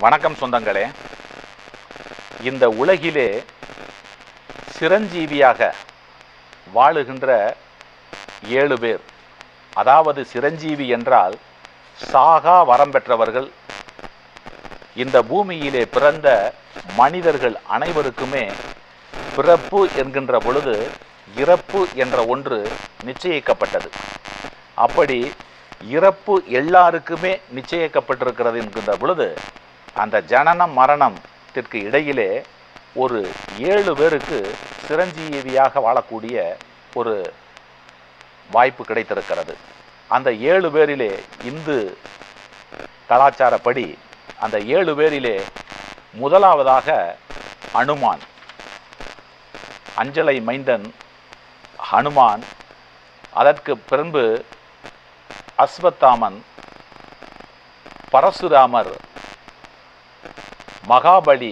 வணக்கம் சொந்தங்களே. இந்த உலகிலே சிரஞ்சீவியாக வாழுகின்ற 7 பேர், அதாவது சிரஞ்சீவி என்றால் சாகா வரம் பெற்றவர்கள். இந்த பூமியிலே பிறந்த மனிதர்கள் அனைவருக்குமே பிறப்பு என்கின்ற பொழுது இறப்பு என்ற ஒன்று நிச்சயிக்கப்பட்டது. அப்படி இறப்பு எல்லாருக்குமே நிச்சயிக்கப்பட்டிருக்கிறது என்கின்ற பொழுது அந்த ஜனனம் மரணத்திற்கு இடையிலே ஒரு 7 பேருக்கு சிரஞ்சீவியாக வாழக்கூடிய ஒரு வாய்ப்பு கிடைத்திருக்கிறது. அந்த 7 பேரிலே இந்து கலாச்சாரப்படி அந்த 7 பேரிலே முதலாவதாக அனுமான், அஞ்சலை மைந்தன் ஹனுமான், அதற்கு பின்பு அஸ்வத்தாமன், பரசுராமர், மகாபலி,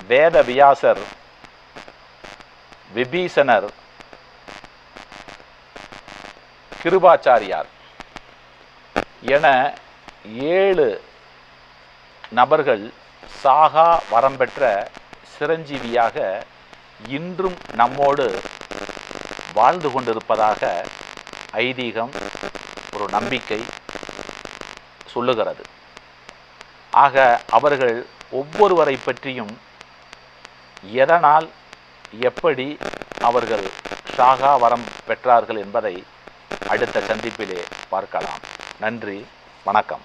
வேதவியாசர், விபீஷணர், கிருபாச்சாரியார் என 7 நபர்கள் சாகா வரம் பெற்ற சிரஞ்சீவியாக இன்றும் நம்மோடு வாழ்ந்து கொண்டிருப்பதாக ஐதீகம், ஒரு நம்பிக்கை சொல்லுகிறது. ஆக அவர்கள் ஒவ்வொருவரை பற்றியும் எதனால் எப்படி அவர்கள் சாகா வரம் பெற்றார்கள் என்பதை அடுத்த சந்திப்பிலே பார்க்கலாம். நன்றி, வணக்கம்.